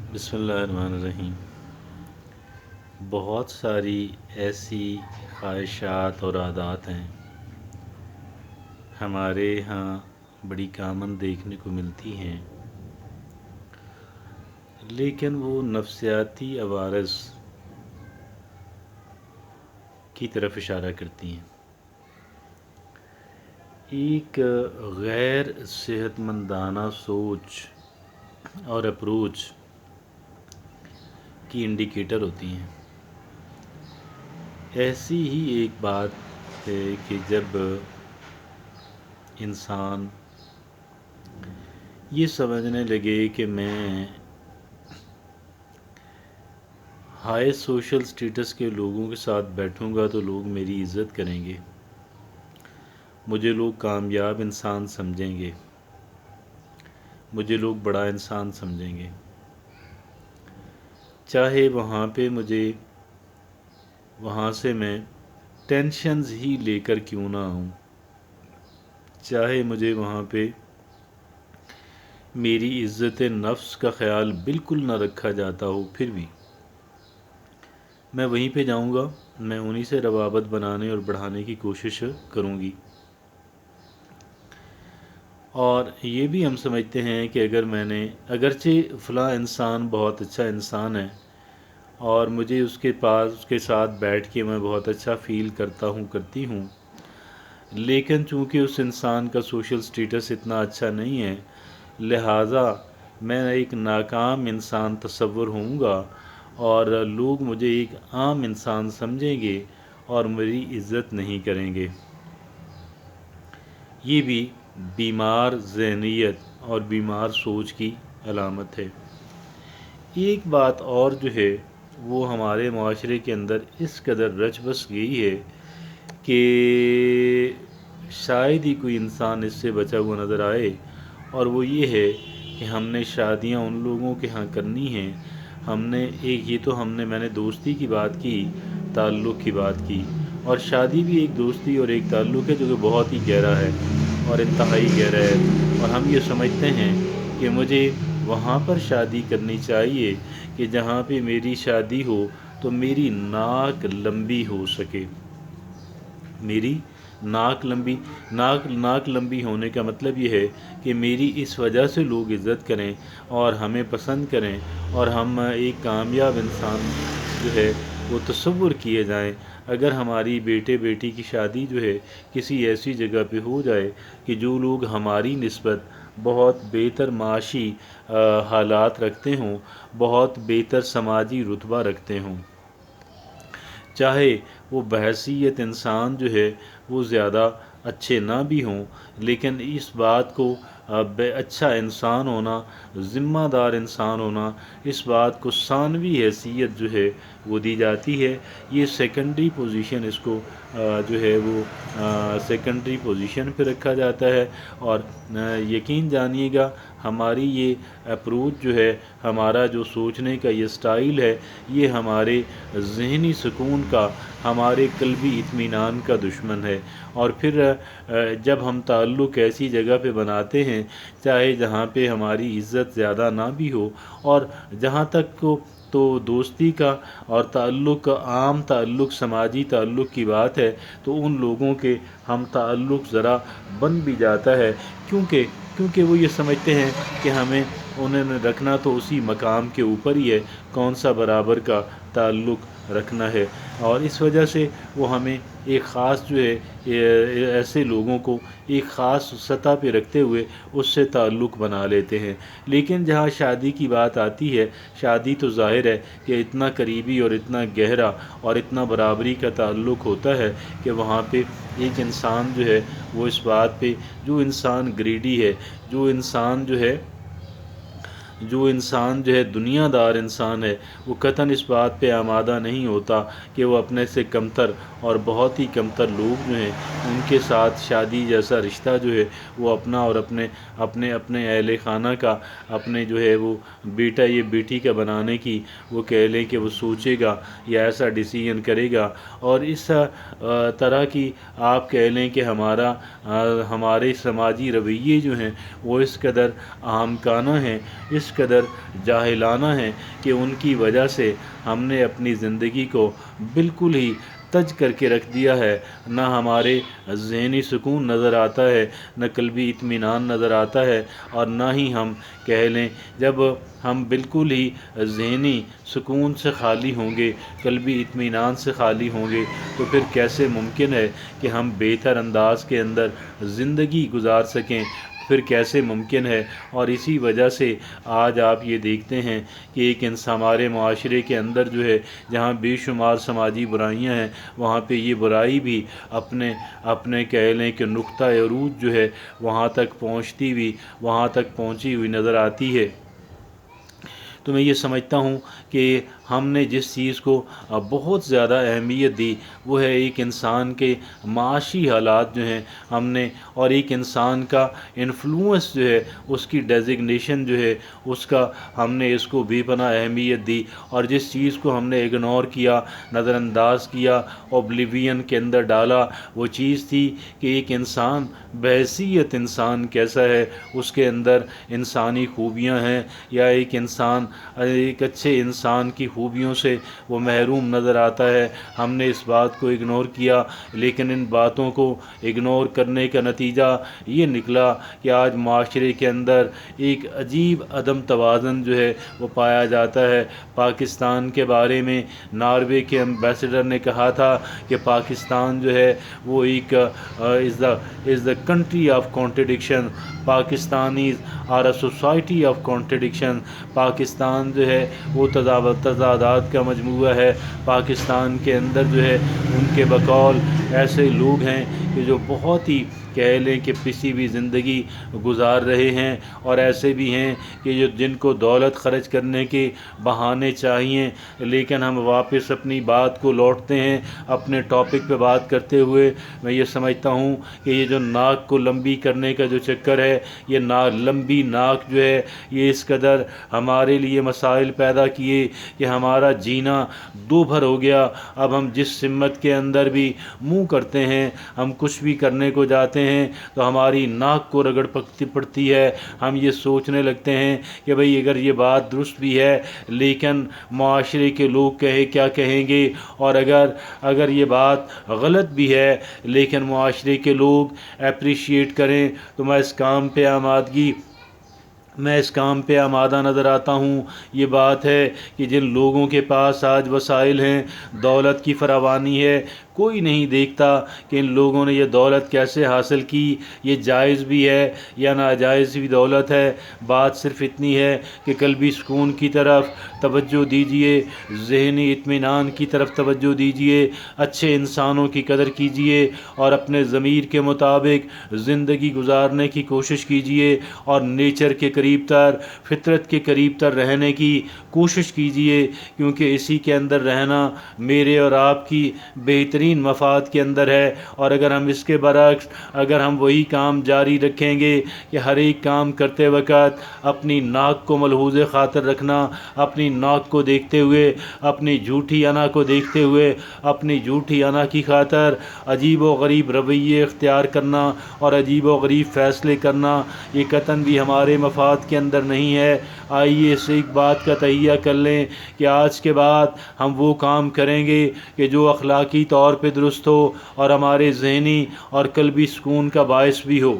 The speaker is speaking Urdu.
بسم اللہ الرحمن الرحیم۔ بہت ساری ایسی خواہشات اور عادات ہیں ہمارے ہاں بڑی کامن دیکھنے کو ملتی ہیں، لیکن وہ نفسیاتی عوارض کی طرف اشارہ کرتی ہیں۔ ایک غیر صحت مندانہ سوچ اور اپروچ کی انڈیکیٹر ہوتی ہیں۔ ایسی ہی ایک بات ہے کہ جب انسان یہ سمجھنے لگے کہ میں ہائی سوشل سٹیٹس کے لوگوں کے ساتھ بیٹھوں گا تو لوگ میری عزت کریں گے، مجھے لوگ کامیاب انسان سمجھیں گے، مجھے لوگ بڑا انسان سمجھیں گے، چاہے وہاں سے میں ٹینشنز ہی لے کر کیوں نہ آؤں، چاہے مجھے وہاں پہ میری عزت نفس کا خیال بالکل نہ رکھا جاتا ہو، پھر بھی میں وہیں پہ جاؤں گا، میں انہی سے روابط بنانے اور بڑھانے کی کوشش کروں گی۔ اور یہ بھی ہم سمجھتے ہیں کہ اگرچہ فلاں انسان بہت اچھا انسان ہے اور مجھے اس کے ساتھ بیٹھ کے میں بہت اچھا فیل کرتی ہوں، لیکن چونکہ اس انسان کا سوشل سٹیٹس اتنا اچھا نہیں ہے، لہٰذا میں ایک ناکام انسان تصور ہوں گا اور لوگ مجھے ایک عام انسان سمجھیں گے اور میری عزت نہیں کریں گے۔ یہ بھی بیمار ذہنیت اور بیمار سوچ کی علامت ہے۔ ایک بات اور جو ہے وہ ہمارے معاشرے کے اندر اس قدر رچ بس گئی ہے کہ شاید ہی کوئی انسان اس سے بچا ہوا نظر آئے، اور وہ یہ ہے کہ ہم نے شادیاں ان لوگوں کے ہاں کرنی ہیں۔ میں نے دوستی کی بات کی، تعلق کی بات کی، اور شادی بھی ایک دوستی اور ایک تعلق ہے جو کہ بہت ہی گہرا ہے اور انتہائی گہرا ہے، اور ہم یہ سمجھتے ہیں کہ مجھے وہاں پر شادی کرنی چاہیے کہ جہاں پہ میری شادی ہو تو میری ناک لمبی ہو سکے۔ میری ناک لمبی ہونے کا مطلب یہ ہے کہ میری اس وجہ سے لوگ عزت کریں اور ہمیں پسند کریں اور ہم ایک کامیاب انسان جو ہے وہ تصور کیے جائیں۔ اگر ہماری بیٹی کی شادی جو ہے کسی ایسی جگہ پہ ہو جائے کہ جو لوگ ہماری نسبت بہت بہتر معاشی حالات رکھتے ہوں، بہت بہتر سماجی رتبہ رکھتے ہوں، چاہے وہ بحیثیت انسان جو ہے وہ زیادہ اچھے نہ بھی ہوں، لیکن اس بات کو اچھا انسان ہونا، ذمہ دار انسان ہونا، اس بات کو ثانوی حیثیت جو ہے وہ دی جاتی ہے۔ یہ سیکنڈری پوزیشن اس کو جو ہے وہ سیکنڈری پوزیشن پہ رکھا جاتا ہے، اور یقین جانیے گا ہماری یہ اپروچ جو ہے، ہمارا جو سوچنے کا یہ سٹائل ہے، یہ ہمارے ذہنی سکون کا، ہمارے قلبی اطمینان کا دشمن ہے۔ اور پھر جب ہم تعلق ایسی جگہ پہ بناتے ہیں، چاہے جہاں پہ ہماری عزت زیادہ نہ بھی ہو، اور جہاں تک کو تو دوستی کا اور عام تعلق، سماجی تعلق کی بات ہے، تو ان لوگوں کے ہم تعلق ذرا بن بھی جاتا ہے، کیونکہ وہ یہ سمجھتے ہیں کہ ہمیں انہیں رکھنا تو اسی مقام کے اوپر ہی ہے، کون سا برابر کا تعلق رکھنا ہے، اور اس وجہ سے وہ ہمیں ایک خاص جو ہے ایسے لوگوں کو ایک خاص سطح پہ رکھتے ہوئے اس سے تعلق بنا لیتے ہیں۔ لیکن جہاں شادی کی بات آتی ہے، شادی تو ظاہر ہے کہ اتنا قریبی اور اتنا گہرا اور اتنا برابری کا تعلق ہوتا ہے کہ وہاں پہ ایک انسان جو ہے وہ اس بات پہ، جو انسان گریڈی ہے، جو انسان جو ہے دنیا دار انسان ہے، وہ قطعاً اس بات پہ آمادہ نہیں ہوتا کہ وہ اپنے سے کمتر اور بہت ہی کمتر لوگ جو ہیں ان کے ساتھ شادی جیسا رشتہ جو ہے وہ اپنا اور اپنے اہل خانہ کا، اپنے جو ہے وہ بیٹا یا بیٹی کا بنانے کی وہ کہہ لیں کہ وہ سوچے گا یا ایسا ڈیسیژن کرے گا، اور اس طرح کی آپ کہہ لیں کہ ہمارے سماجی رویے جو ہیں وہ اس قدر احمقانہ ہیں، اس اس قدر جاہلانہ ہیں کہ ان کی وجہ سے ہم نے اپنی زندگی کو بالکل ہی تج کر کے رکھ دیا ہے۔ نہ ہمارے ذہنی سکون نظر آتا ہے، نہ قلبی اطمینان نظر آتا ہے، اور نہ ہی ہم کہہ لیں جب ہم بالکل ہی ذہنی سکون سے خالی ہوں گے، قلبی اطمینان سے خالی ہوں گے، تو پھر کیسے ممکن ہے کہ ہم بہتر انداز کے اندر زندگی گزار سکیں؟ پھر کیسے ممکن ہے؟ اور اسی وجہ سے آج آپ یہ دیکھتے ہیں کہ ایک ہمارے معاشرے کے اندر جو ہے جہاں بے شمار سماجی برائیاں ہیں، وہاں پہ یہ برائی بھی اپنے کہہ لیں کہ نقطہ عروج جو ہے وہاں تک پہنچی ہوئی نظر آتی ہے۔ تو میں یہ سمجھتا ہوں کہ ہم نے جس چیز کو بہت زیادہ اہمیت دی وہ ہے ایک انسان کے معاشی حالات جو ہیں ہم نے، اور ایک انسان کا انفلوئنس جو ہے، اس کی ڈیزگنیشن جو ہے، ہم نے اس کو بے پناہ اہمیت دی، اور جس چیز کو ہم نے اگنور کیا، نظر انداز کیا، اوبلیوین کے اندر ڈالا، وہ چیز تھی کہ ایک انسان بحیثیت انسان کیسا ہے، اس کے اندر انسانی خوبیاں ہیں، یا ایک اچھے انسان کی خوبیوں سے وہ محروم نظر آتا ہے۔ ہم نے اس بات کو اگنور کیا، لیکن ان باتوں کو اگنور کرنے کا نتیجہ یہ نکلا کہ آج معاشرے کے اندر ایک عجیب عدم توازن جو ہے وہ پایا جاتا ہے۔ پاکستان کے بارے میں ناروے کے ایمبیسڈر نے کہا تھا کہ پاکستان جو ہے وہ ایک is the country of contradiction, Pakistanis are a society of contradiction. Pakistan جو ہے وہ تضادات کا مجموعہ ہے۔ پاکستان کے اندر جو ہے ان کے بقول ایسے لوگ ہیں کہ جو بہت ہی کہہ لیں کہ پسی ہوئی زندگی گزار رہے ہیں، اور ایسے بھی ہیں کہ جن کو دولت خرچ کرنے کے بہانے چاہیے، لیکن ہم واپس اپنی بات کو لوٹتے ہیں اپنے ٹاپک پہ بات کرتے ہوئے۔ میں یہ سمجھتا ہوں کہ یہ جو ناک کو لمبی کرنے کا جو چکر ہے، یہ لمبی ناک جو ہے یہ اس قدر ہمارے لیے مسائل پیدا کیے کہ ہمارا جینا دو بھر ہو گیا۔ اب ہم جس سمت کے اندر بھی منہ کرتے ہیں، ہم کچھ بھی کرنے کو جاتے ہیں تو ہماری ناک کو رگڑ پڑتی ہے۔ ہم یہ سوچنے لگتے ہیں کہ بھئی اگر یہ بات درست بھی ہے لیکن معاشرے کے لوگ کیا کہیں گے، اور اگر یہ بات غلط بھی ہے لیکن معاشرے کے لوگ اپریشیٹ کریں تو میں اس کام پہ آمادہ نظر آتا ہوں۔ یہ بات ہے کہ جن لوگوں کے پاس آج وسائل ہیں، دولت کی فراوانی ہے، کوئی نہیں دیکھتا کہ ان لوگوں نے یہ دولت کیسے حاصل کی، یہ جائز بھی ہے یا ناجائز بھی دولت ہے۔ بات صرف اتنی ہے کہ قلبی سکون کی طرف توجہ دیجئے، ذہنی اطمینان کی طرف توجہ دیجئے، اچھے انسانوں کی قدر کیجئے، اور اپنے ضمیر کے مطابق زندگی گزارنے کی کوشش کیجئے، اور نیچر کے قریب تر، فطرت کے قریب تر رہنے کی کوشش کیجئے، کیونکہ اسی کے اندر رہنا میرے اور آپ کی بہترین مفاد کے اندر ہے۔ اور اگر ہم اس کے برعکس اگر ہم وہی کام جاری رکھیں گے کہ ہر ایک کام کرتے وقت اپنی ناک کو ملحوظ خاطر رکھنا، اپنی ناک کو دیکھتے ہوئے، اپنی جھوٹی انا کو دیکھتے ہوئے، اپنی جھوٹی انا کی خاطر عجیب و غریب رویے اختیار کرنا اور عجیب و غریب فیصلے کرنا، یہ قطعاً بھی ہمارے مفاد کے اندر نہیں ہے۔ آئیے اس ایک بات کا تہیہ کر لیں کہ آج کے بعد ہم وہ کام کریں گے کہ جو اخلاقی طور پہ درست ہو اور ہمارے ذہنی اور قلبی سکون کا باعث بھی ہو۔